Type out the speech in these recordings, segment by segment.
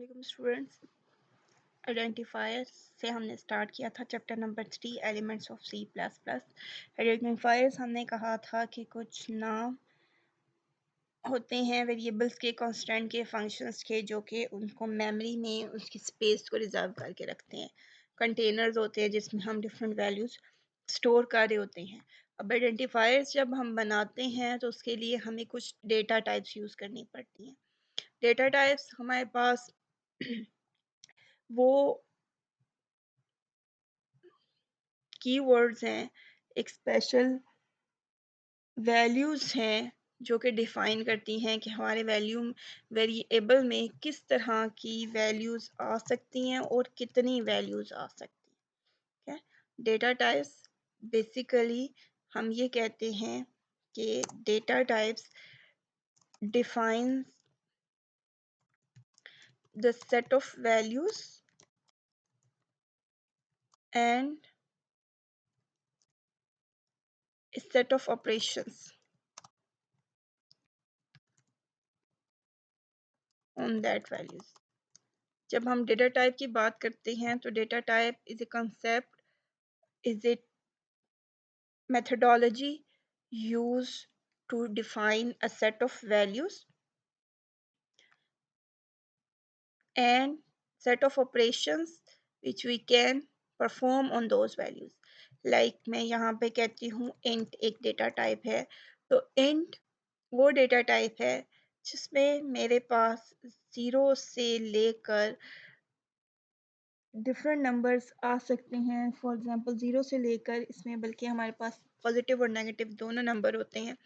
Students, identifier से हमने start किया था chapter number 3 elements of C plus plus. Identifiers हमने कहा था कि कुछ नाम होते हैं वेरिएबल्स के, कांस्टेंट के, फंक्शंस के, जो कि उनको मेमोरी में उसकी स्पेस को रिजर्व करके रखते हैं। कंटेनर्स होते हैं जिसमें हम डिफरेंट वैल्यूज स्टोर कर रहे होते हैं। अब आइडेंटिफायर्स जब हम बनाते हैं तो उसके लिए हमें कुछ डेटा टाइप्स यूज़ करनी पड़ती हैं। डेटा टाइप्स हमारे पास वो कीवर्ड्स हैं, एक स्पेशल वैल्यूज़ हैं जो कि डिफ़ाइन करती हैं कि हमारे वेरिएबल में किस तरह की वैल्यूज़ आ सकती हैं और कितनी वैल्यूज़ आ सकती हैं। डेटा टाइप्स बेसिकली हम ये कहते हैं कि data types defines the set of values and set of operations on that values. जब हम डेटा टाइप की बात करते हैं तो data type is a concept, is a methodology used to define a set of values and set of operations which we can perform on those values. Like मैं यहाँ पे कहती हूँ int एक डेटा टाइप है, तो int वो data type है जिसमें मेरे पास 0 से लेकर डिफरेंट नंबर्स आ सकते हैं। फॉर एग्जांपल 0 से लेकर इसमें बल्कि हमारे पास पॉजिटिव और नेगेटिव दोनों नंबर होते हैं।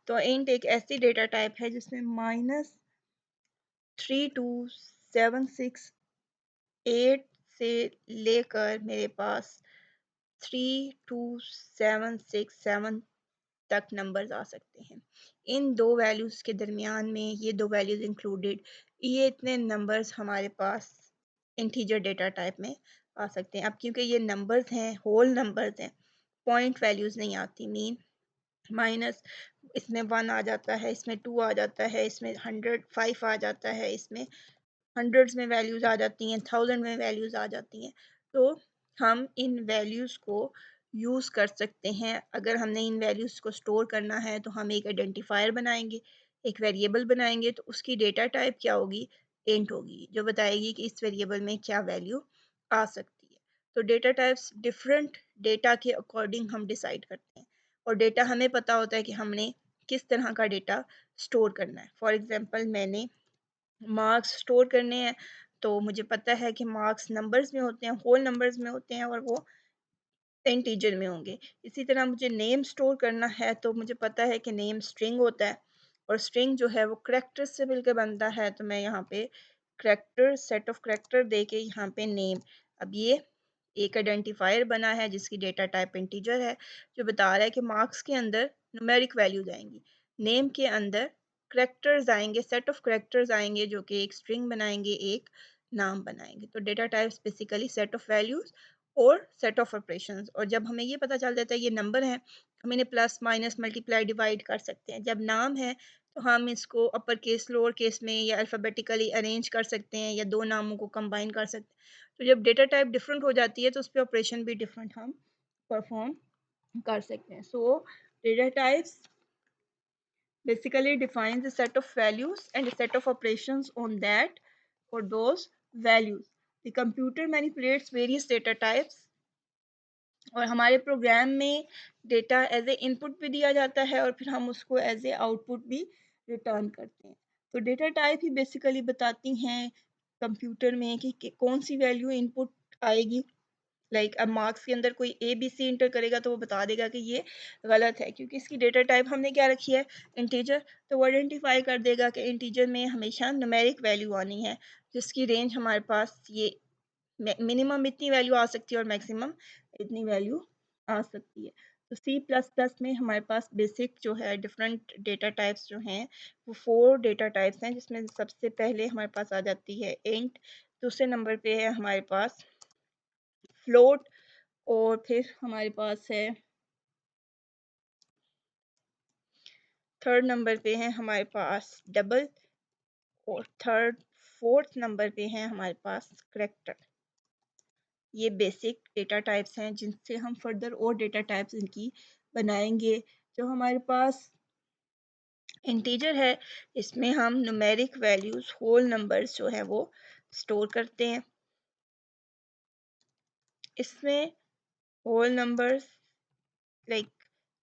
तो इंट एक ऐसी डेटा टाइप है जिसमें -32768 से लेकर मेरे पास 32767 तक नंबर्स आ सकते हैं। इन दो वैल्यूज़ के दरमियान में ये दो वैल्यूज़ इंक्लूडेड, ये इतने नंबर्स हमारे पास इंटीजर डेटा टाइप में आ सकते हैं। अब क्योंकि ये नंबर्स हैं, होल नंबर्स हैं, पॉइंट वैल्यूज़ नहीं आती, मीन माइनस इसमें 1 आ जाता है, इसमें 2 आ जाता है, इसमें 105 आ जाता है, इसमें हंड्रेड्स में वैल्यूज़ आ जाती हैं, 1000 में वैल्यूज़ आ जाती हैं। तो हम इन वैल्यूज़ को यूज़ कर सकते हैं। अगर हमने इन वैल्यूज़ को स्टोर करना है तो हम एक आइडेंटिफायर बनाएंगे, एक वेरिएबल बनाएंगे, तो उसकी डेटा टाइप क्या होगी? इंट होगी, जो बताएगी कि इस वेरिएबल में क्या वैल्यू आ सकती है। तो डेटा टाइप्स डिफरेंट डेटा के अकॉर्डिंग हम डिसाइड करते हैं, और डेटा हमें पता होता है कि हमने किस तरह का डेटा स्टोर करना है। फॉर एग्जांपल मैंने मार्क्स स्टोर करने हैं, तो मुझे पता है कि मार्क्स नंबर्स में होते हैं, होल नंबर्स में होते हैं, और वो इंटीजर में होंगे। इसी तरह मुझे नेम स्टोर करना है, तो मुझे पता है कि नेम स्ट्रिंग होता है, और स्ट्रिंग जो है वो करैक्टर से मिलकर बनता है। तो मैं यहाँ पे करैक्टर, सेट ऑफ करैक्टर दे के यहाँ पे नेम, अब ये एक आइडेंटिफायर बना है जिसकी डेटा टाइप इंटीजर है, जो बता रहा है कि मार्क्स के अंदर न्यूमेरिक वैल्यूज आएंगी, नेम के अंदर करैक्टर्स आएंगे, सेट ऑफ करैक्टर्स आएंगे जो कि एक स्ट्रिंग बनाएंगे, एक नाम बनाएंगे। तो data types basically set of values और सेट ऑफ ऑपरेशंस। और जब हमें ये पता चल जाता है ये नंबर है, हम इन्हें प्लस माइनस मल्टीप्लाई डिवाइड कर सकते हैं। जब नाम है तो हम इसको अपर केस, लोअर केस में या अल्फ़ाबेटिकली अरेंज कर सकते हैं, या दो नामों को कंबाइन कर सकते हैं। तो जब डेटा टाइप डिफरेंट हो जाती है तो उस पर ऑपरेशन भी डिफरेंट हम परफॉर्म कर सकते हैं। सो data types basically defines a set of values and a set of operations on that for those values. The computer manipulates various data types, और हमारे प्रोग्राम में डेटा एज ए इनपुट भी दिया जाता है और फिर हम उसको एज ए आउटपुट भी रिटर्न करते हैं। तो डेटा टाइप ही बेसिकली बताती हैं कंप्यूटर में कि कौन सी वैल्यू इनपुट आएगी। लाइक अब मार्क्स के अंदर कोई ABC इंटर करेगा तो वो बता देगा कि ये गलत है, क्योंकि इसकी डेटा टाइप हमने क्या रखी है? इंटीजर। तो वो आइडेंटिफाई कर देगा कि इंटीजर में हमेशा न्यूमेरिक वैल्यू आनी है, जिसकी रेंज हमारे पास ये मिनिमम इतनी वैल्यू आ सकती है और मैक्सिमम इतनी वैल्यू आ सकती है। तो C++ में हमारे पास बेसिक जो है डिफरेंट डेटा टाइप्स जो हैं वो 4 डेटा टाइप्स हैं, जिसमें सबसे पहले हमारे पास आ जाती है इंट, दूसरे नंबर पे है हमारे पास फ्लोट, और फिर हमारे पास है थर्ड नंबर पे है हमारे पास डबल, और थर्ड फोर्थ नंबर पे है हमारे पास करेक्टर। ये बेसिक डेटा टाइप्स हैं जिनसे हम फर्दर और डेटा टाइप्स इनकी बनाएंगे। जो हमारे पास इंटीजर है, इसमें हम न्यूमेरिक वैल्यूज होल नंबर्स जो है वो स्टोर करते हैं। इसमें होल नंबर्स लाइक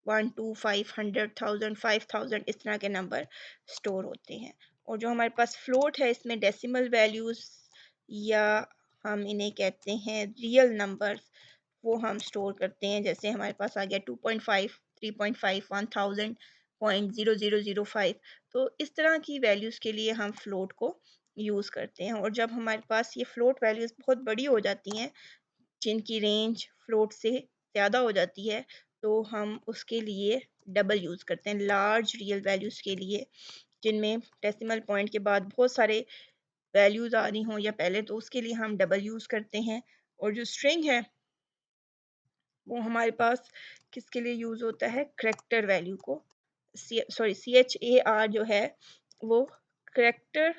1 2 5 100 1000 5000 इस तरह के नंबर स्टोर होते हैं। और जो हमारे पास फ्लोट है, इसमें डेसिमल वैल्यूज या हम इन्हें कहते हैं रियल नंबर्स, वो हम स्टोर करते हैं। जैसे हमारे पास आ गया 2.5 3.5 1000 0.0005। तो इस तरह की वैल्यूज़ के लिए हम फ्लोट को यूज़ करते हैं। और जब हमारे पास ये फ्लोट वैल्यूज़ बहुत बड़ी हो जाती हैं, जिनकी रेंज फ्लोट से ज़्यादा हो जाती है, तो हम उसके लिए डबल यूज़ करते हैं। लार्ज रियल वैल्यूज़ के लिए जिनमें डेसिमल पॉइंट के बाद बहुत सारे वैल्यूज़ आ रही हों या पहले, तो उसके लिए हम डबल यूज़ करते हैं। और जो स्ट्रिंग है वो हमारे पास किसके लिए यूज़ होता है? करेक्टर वैल्यू को, CHAR जो है वो करेक्टर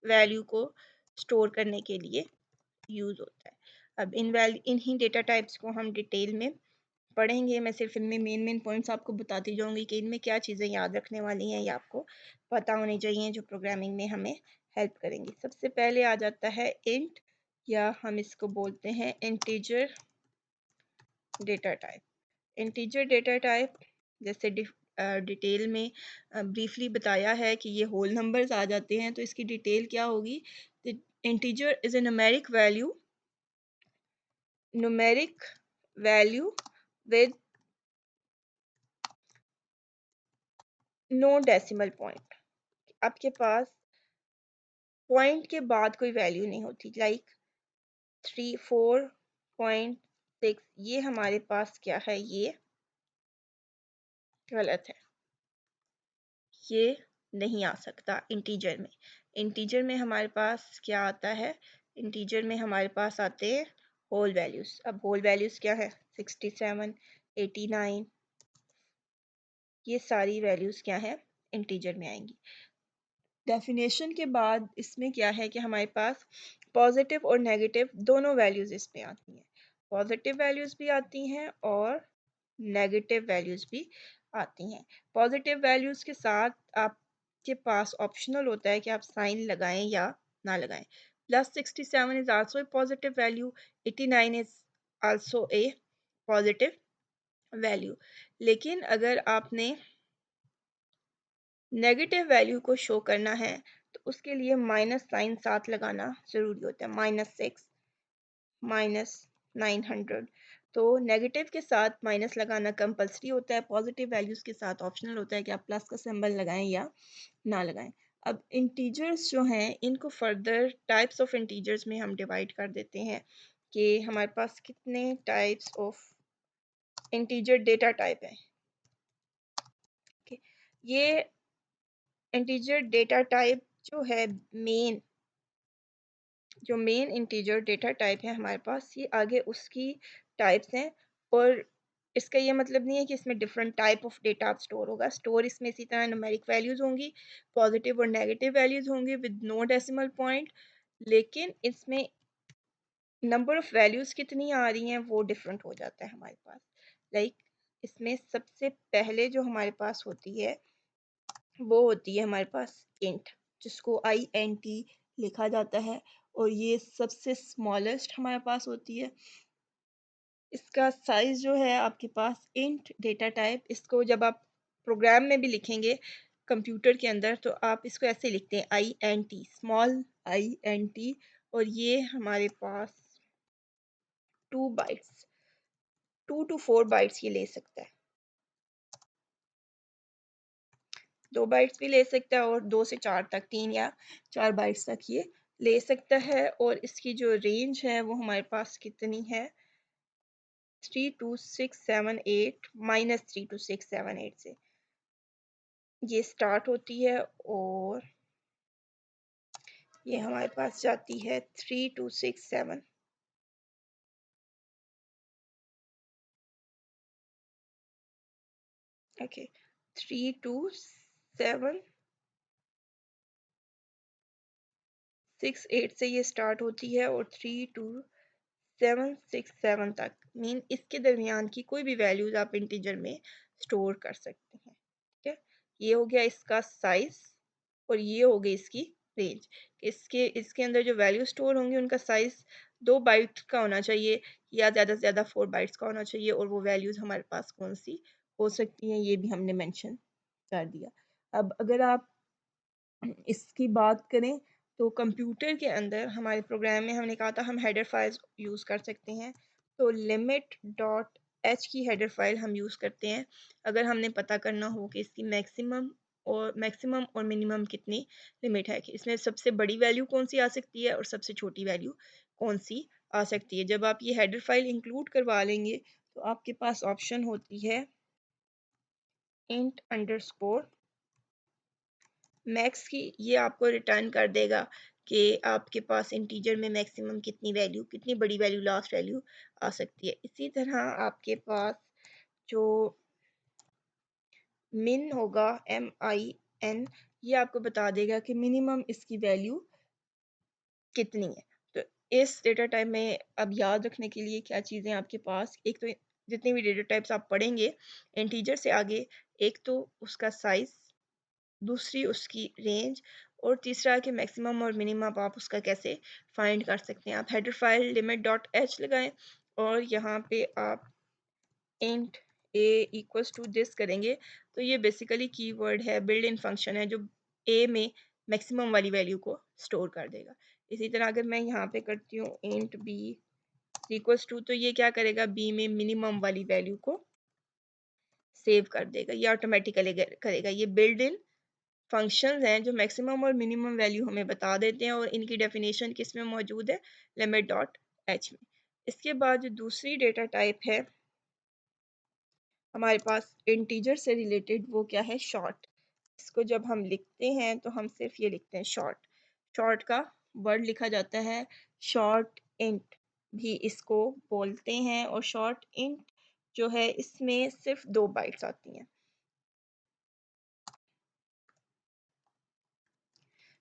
वैल्यू को स्टोर करने के लिए यूज़ होता है। अब इन्हीं डेटा टाइप्स को हम डिटेल में पढ़ेंगे। मैं सिर्फ इनमें मेन पॉइंट्स आपको बताती जाऊंगी कि इनमें क्या चीज़ें याद रखने वाली हैं या आपको पता होनी चाहिए, जो प्रोग्रामिंग में हमें हेल्प करेंगी। सबसे पहले आ जाता है इंट, या हम इसको बोलते हैं integer data type. Integer data type जैसे डिटेल में ब्रीफली बताया है कि ये होल नंबर्स आ जाते हैं, तो इसकी डिटेल क्या होगी? Integer is a numeric value with no decimal point. आपके पास पॉइंट के बाद कोई वैल्यू नहीं होती, लाइक 3 4.6। ये हमारे पास क्या है? ये गलत है, ये नहीं आ सकता इंटीजर में। इंटीजर में हमारे पास क्या आता है? इंटीजर में हमारे पास आते हैं होल वैल्यूज। अब होल वैल्यूज क्या है? 67 89, ये सारी वैल्यूज क्या है? इंटीजर में आएंगी। डेफिनेशन के बाद इसमें क्या है कि हमारे पास पॉजिटिव और नेगेटिव दोनों वैल्यूज इसमें आती हैं। पॉजिटिव वैल्यूज भी आती हैं और नेगेटिव वैल्यूज भी आती हैं। पॉजिटिव वैल्यूज के साथ आपके पास ऑप्शनल होता है कि आप साइन लगाएं या ना लगाएं। +67 is also a positive value, 89 is also a positive value. लेकिन अगर आपने नेगेटिव वैल्यू को शो करना है, तो उसके लिए माइनस साइन साथ लगाना ज़रूरी होता है। -6 -900। तो नेगेटिव के साथ माइनस लगाना कंपलसरी होता है। पॉजिटिव वैल्यूज़ के साथ ऑप्शनल होता है कि आप प्लस का सिंबल लगाएं या ना लगाएं। अब इंटीजर्स जो हैं, इनको फर्दर टाइप्स ऑफ इंटीजर्स में हम डिवाइड कर देते हैं कि हमारे पास कितने types of integer data type हैं। ये इंटीजर डेटा टाइप जो है, मेन जो मेन इंटीजर डेटा टाइप है हमारे पास, ये आगे उसकी टाइप्स हैं। और इसका ये मतलब नहीं है कि इसमें different type of data store होगा। स्टोर इसमें इसी तरह न्यूमेरिक वैल्यूज होंगी, पॉजिटिव और नेगेटिव वैल्यूज होंगी विद नो डेसिमल पॉइंट। लेकिन इसमें नंबर ऑफ वैल्यूज कितनी आ रही हैं वो डिफरेंट हो जाता है हमारे पास। इसमें सबसे पहले जो हमारे पास होती है वो होती है हमारे पास इंट, जिसको INT लिखा जाता है। और ये सबसे स्मॉलेस्ट हमारे पास होती है। इसका साइज जो है आपके पास इंट डेटा टाइप, इसको जब आप प्रोग्राम में भी लिखेंगे कंप्यूटर के अंदर, तो आप इसको ऐसे लिखते हैं INT, स्मॉल INT। और ये हमारे पास 2 बाइट्स, 2 to 4 बाइट्स ये ले सकता है। 2 बाइट्स भी ले सकता है और 2 से 4 तक, 3 या 4 बाइट्स तक ये ले सकता है। और इसकी जो रेंज है वो हमारे पास कितनी है? 32678 -32678 से ये स्टार्ट होती है। और ये हमारे पास जाती है 3267। ओके, 3267 6 8 से ये स्टार्ट होती है और 3 2 7 6 7 तक मीन इसके दरमियान की कोई भी वैल्यूज आप इंटीजर में स्टोर कर सकते हैं। ठीक है, ये हो गया इसका साइज और ये हो गई इसकी रेंज। इसके इसके अंदर जो वैल्यू स्टोर होंगी उनका साइज 2 बाइट्स का होना चाहिए या ज़्यादा से ज़्यादा 4 बाइट्स का होना चाहिए, और वो वैल्यूज़ हमारे पास कौन सी हो सकती हैं ये भी हमने मेंशन कर दिया। अब अगर आप इसकी बात करें तो कंप्यूटर के अंदर हमारे प्रोग्राम में हमने कहा था हम हेडर फाइल्स यूज़ कर सकते हैं, तो लिमिट डॉट एच की हेडर फाइल हम यूज़ करते हैं अगर हमने पता करना हो कि इसकी मैक्सिमम और मिनिमम कितनी लिमिट है, कि इसमें सबसे बड़ी वैल्यू कौन सी आ सकती है और सबसे छोटी वैल्यू कौन सी आ सकती है। जब आप ये हेडर फाइल इंक्लूड करवा लेंगे तो आपके पास ऑप्शन होती है इंट अंडरस्कोर मैक्स की, ये आपको रिटर्न कर देगा कि आपके पास इंटीजर में मैक्सिमम कितनी वैल्यू, कितनी बड़ी वैल्यू, लास्ट वैल्यू आ सकती है। इसी तरह आपके पास जो मिन होगा MIN, ये आपको बता देगा कि मिनिमम इसकी वैल्यू कितनी है। तो इस डेटा टाइप में अब याद रखने के लिए क्या चीज़ें आपके पास, एक तो जितनी भी डेटा टाइप्स आप पढ़ेंगे इंटीजर से आगे, एक तो उसका साइज, दूसरी उसकी रेंज, और तीसरा कि मैक्सिमम और मिनिमम आप उसका कैसे फाइंड कर सकते हैं। आप header file limit dot h लगाएं और यहाँ पे आप int a equals to this करेंगे तो ये बेसिकली कीवर्ड है, बिल्ड इन फंक्शन है जो ए में मैक्सिमम वाली वैल्यू को स्टोर कर देगा। इसी तरह अगर मैं यहाँ पे करती हूँ इंट बी इक्वल्स टू, तो ये क्या करेगा, बी में मिनिमम वाली वैल्यू को सेव कर देगा, ये ऑटोमेटिकली करेगा। ये बिल्ड इन फंक्शंस हैं जो मैक्सिमम और मिनिमम वैल्यू हमें बता देते हैं, और इनकी डेफिनेशन किस में मौजूद है, लिमिट डॉट एच में। इसके बाद जो दूसरी डेटा टाइप है हमारे पास इंटीजर से रिलेटेड, वो क्या है, शॉर्ट। इसको जब हम लिखते हैं तो हम सिर्फ ये लिखते हैं शॉर्ट। शॉर्ट का वर्ड लिखा जाता है शॉर्ट इंट भी इसको बोलते हैं, और शॉर्ट इंट जो है इसमें सिर्फ 2 बाइट्स आती हैं।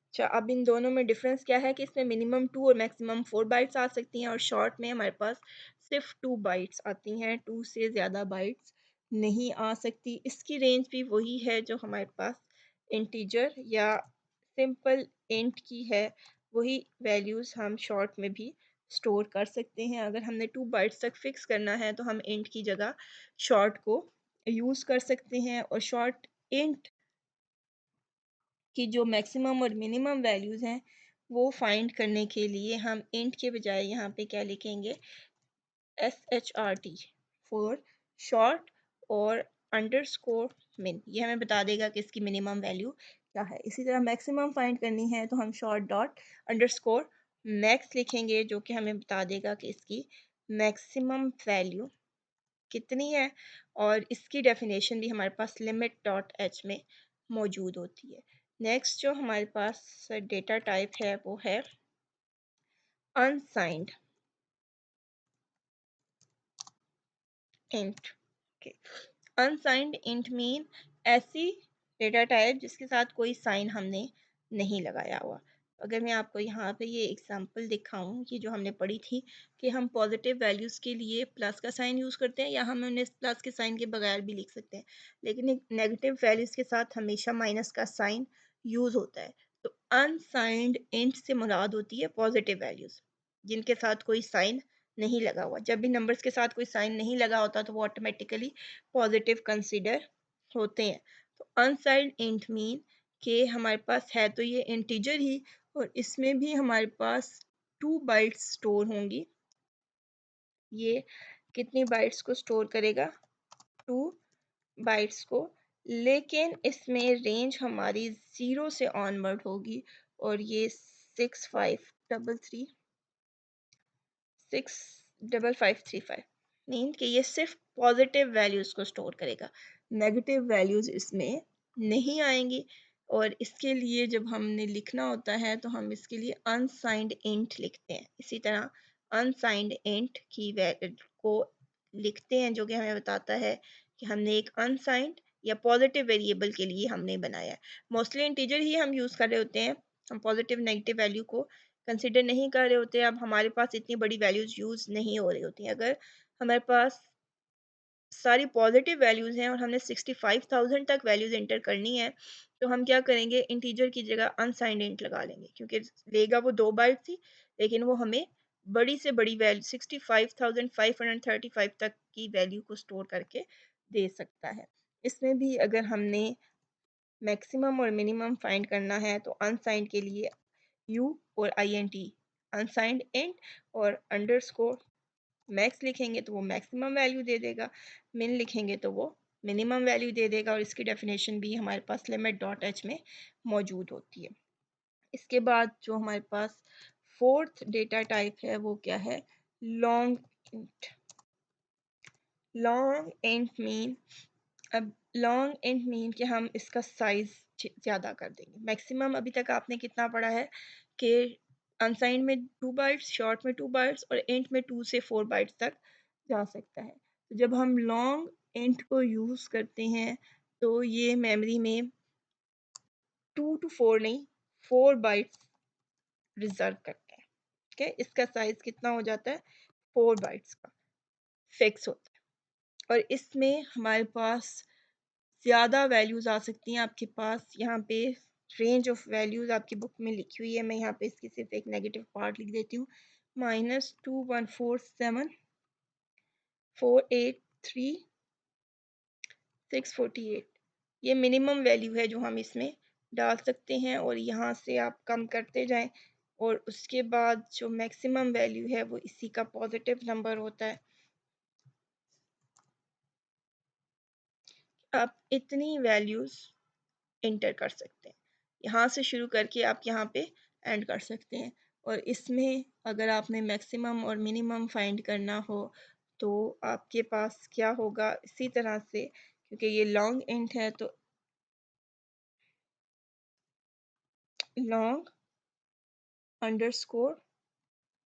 अच्छा, अब इन दोनों में डिफरेंस क्या है कि इसमें मिनिमम 2 और मैक्सिमम 4 बाइट्स आ सकती हैं, और शॉर्ट में हमारे पास सिर्फ 2 बाइट्स आती हैं, 2 से ज़्यादा बाइट्स नहीं आ सकती। इसकी रेंज भी वही है जो हमारे पास इंटीजर या सिंपल इंट की है, वही वैल्यूज़ हम शॉर्ट में भी स्टोर कर सकते हैं। अगर हमने 2 बाइट्स तक फिक्स करना है तो हम इंट की जगह शॉर्ट को यूज़ कर सकते हैं, और शॉर्ट इंट कि जो मैक्सिमम और मिनिमम वैल्यूज़ हैं वो फाइंड करने के लिए हम इंट के बजाय यहाँ पे क्या लिखेंगे, SHRT फॉर शॉर्ट, और अंडरस्कोर मिन, ये हमें बता देगा कि इसकी मिनिमम वैल्यू क्या है। इसी तरह मैक्सिमम फाइंड करनी है तो हम शॉर्ट डॉट अंडरस्कोर मैक्स लिखेंगे जो कि हमें बता देगा कि इसकी मैक्सिमम वैल्यू कितनी है, और इसकी डेफिनेशन भी हमारे पास लिमिट डॉट एच में मौजूद होती है। नेक्स्ट जो हमारे पास डेटा टाइप है वो है unsigned int. Unsigned int mean ऐसी डेटा टाइप जिसके साथ कोई साइन हमने नहीं लगाया हुआ। अगर मैं आपको यहाँ पे ये एग्जांपल दिखाऊं कि जो हमने पढ़ी थी कि हम पॉजिटिव वैल्यूज़ के लिए प्लस का साइन यूज़ करते हैं, या हम उन्हें प्लस के साइन के बगैर भी लिख सकते हैं, लेकिन एक नेगेटिव वैल्यूज़ के साथ हमेशा माइनस का साइन यूज़ होता है। तो अनसाइंड इंट से मुराद होती है पॉजिटिव वैल्यूज़ जिनके साथ कोई साइन नहीं लगा हुआ। जब भी नंबर्स के साथ कोई साइन नहीं लगा होता तो वो ऑटोमेटिकली पॉजिटिव कंसीडर होते हैं। तो अनसाइंड इंट मीन कि हमारे पास है तो ये इंटीजर ही, और इसमें भी हमारे पास 2 बाइट्स स्टोर होंगी। ये कितनी बाइट्स को स्टोर करेगा, 2 बाइट्स को, लेकिन इसमें रेंज हमारी 0 से ऑनवर्ड होगी, और ये 65535 मीन कि ये सिर्फ पॉजिटिव वैल्यूज़ को स्टोर करेगा, नेगेटिव वैल्यूज़ इसमें नहीं आएंगी। और इसके लिए जब हमने लिखना होता है तो हम इसके लिए अनसाइंड इंट लिखते हैं। इसी तरह अनसाइंड इंट की वैल्यू को लिखते हैं जो कि हमें बताता है कि हमने एक अनसाइंड या पॉजिटिव वेरिएबल के लिए हमने बनाया है। मोस्टली इंटीजर ही हम यूज़ कर रहे होते हैं, हम पॉजिटिव नेगेटिव वैल्यू को कंसिडर नहीं कर रहे होते, अब हमारे पास इतनी बड़ी वैल्यूज़ यूज़ नहीं हो रही होती। अगर हमारे पास सारी पॉजिटिव वैल्यूज़ हैं और हमने 65,000 तक वैल्यूज़ एंटर करनी है, तो हम क्या करेंगे, इंटीजर की जगह अनसाइंड इंट लगा लेंगे, क्योंकि लेगा वो 2 बाइट थी, लेकिन वो हमें बड़ी से बड़ी वैल्यू 65,535 तक की वैल्यू को स्टोर करके दे सकता है। इसमें भी अगर हमने मैक्सिमम और मिनिमम फाइंड करना है तो अनसाइंड के लिए यू और INT, अनसाइंड इंट और अंडरस्कोर मैक्स लिखेंगे तो वो मैक्सिमम वैल्यू दे देगा, मिन लिखेंगे तो वो मिनिमम वैल्यू दे देगा, और इसकी डेफिनेशन भी हमारे पास लिमिट डॉट एच में मौजूद होती है। इसके बाद जो हमारे पास फोर्थ डेटा टाइप है वो क्या है, long int. Long int mean, अब लॉन्ग इंट मीन कि हम इसका साइज ज़्यादा कर देंगे। मैक्सिमम अभी तक आपने कितना पढ़ा है कि अनसाइंड में 2 बाइट्स, शॉर्ट में 2 बाइट्स और इंट में 2 से 4 बाइट्स तक जा सकता है। तो जब हम लॉन्ग इंट को यूज़ करते हैं तो ये मेमोरी में 2 to 4 नहीं, 4 बाइट्स रिजर्व करता है। ठीक है, इसका साइज कितना हो जाता है, 4 बाइट्स का फिक्स होता है। और इसमें हमारे पास ज़्यादा वैल्यूज़ आ सकती हैं आपके पास। यहाँ पे रेंज ऑफ वैल्यूज़ आपकी बुक में लिखी हुई है, मैं यहाँ पे इसकी सिर्फ एक नेगेटिव पार्ट लिख देती हूँ, -2147,483,648। ये मिनिमम वैल्यू है जो हम इसमें डाल सकते हैं, और यहाँ से आप कम करते जाएं, और उसके बाद जो मैक्सिमम वैल्यू है वो इसी का पॉजिटिव नंबर होता है। आप इतनी वैल्यूज़ इंटर कर सकते हैं, यहाँ से शुरू करके आप यहाँ पे एंड कर सकते हैं। और इसमें अगर आपने मैक्सिमम और मिनिमम फाइंड करना हो तो आपके पास क्या होगा, इसी तरह से, क्योंकि ये लॉन्ग इंट है तो लॉन्ग अंडरस्कोर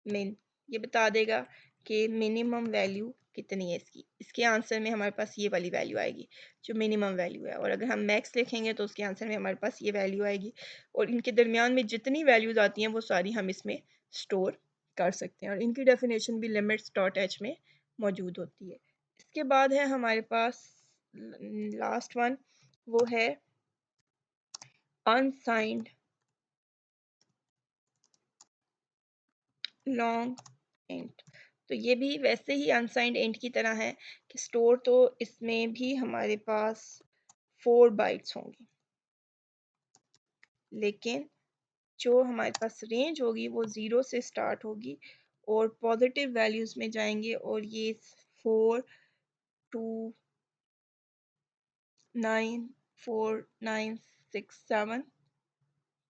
मिन, ये बता देगा कि मिनिमम वैल्यू कितनी है इसकी। इसके आंसर में हमारे पास ये वाली वैल्यू आएगी जो मिनिमम वैल्यू है, और अगर हम मैक्स लिखेंगे तो उसके आंसर में हमारे पास ये वैल्यू आएगी, और इनके दरमियान में जितनी वैल्यूज़ आती हैं वो सारी हम इसमें स्टोर कर सकते हैं, और इनकी डेफिनेशन भी लिमिट्स डॉट एच में मौजूद होती है। इसके बाद है हमारे पास लास्ट वन, वो है अनसाइंड लॉन्ग इंट। तो ये भी वैसे ही अनसाइंड इंट की तरह है कि स्टोर तो इसमें भी हमारे पास 4 बाइट्स होंगी, लेकिन जो हमारे पास रेंज होगी वो 0 से स्टार्ट होगी और पॉजिटिव वैल्यूज़ में जाएंगे, और ये 4, 2, 9, 4, 9, 6, 7,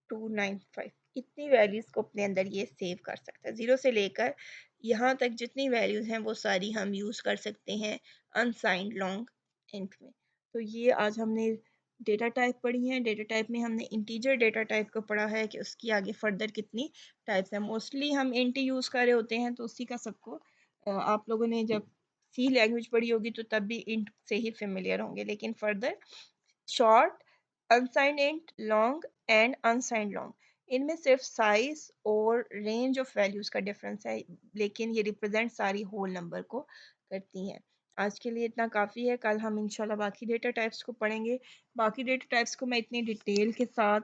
295, इतनी वैल्यूज़ को अपने अंदर ये सेव कर सकता है। 0 से लेकर यहाँ तक जितनी वैल्यूज़ हैं वो सारी हम यूज़ कर सकते हैं अनसाइंड लॉन्ग इंट में। तो ये आज हमने डेटा टाइप पढ़ी हैं। डेटा टाइप में हमने इंटीजर डेटा टाइप को पढ़ा है कि उसकी आगे फर्दर कितनी टाइप्स हैं। मोस्टली हम इंट यूज़ कर रहे होते हैं, तो उसी का सबको आप लोगों ने जब सी लैंग्वेज पढ़ी होगी तो तब भी इंट से ही फेमिलियर होंगे, लेकिन further short, unsigned int, long and unsigned long, इनमें सिर्फ साइज और रेंज ऑफ वैल्यूज़ का डिफरेंस है, लेकिन ये रिप्रेजेंट सारी होल नंबर को करती हैं। आज के लिए इतना काफ़ी है, कल हम इंशाल्लाह बाकी डेटा टाइप्स को पढ़ेंगे। बाकी डेटा टाइप्स को मैं इतनी डिटेल के साथ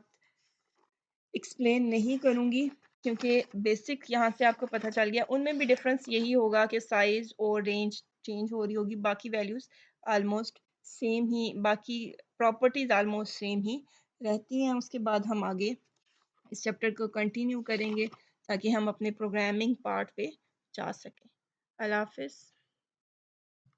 एक्सप्लेन नहीं करूँगी, क्योंकि बेसिक यहाँ से आपको पता चल गया। उनमें भी डिफरेंस यही होगा कि साइज़ और रेंज चेंज हो रही होगी, बाकी वैल्यूज़ आलमोस्ट सेम ही, बाकी प्रॉपर्टीज़ आलमोस्ट सेम ही रहती हैं। उसके बाद हम आगे इस चैप्टर को कंटिन्यू करेंगे ताकि हम अपने प्रोग्रामिंग पार्ट पे जा सकें। अल्लाह हाफ़िज़।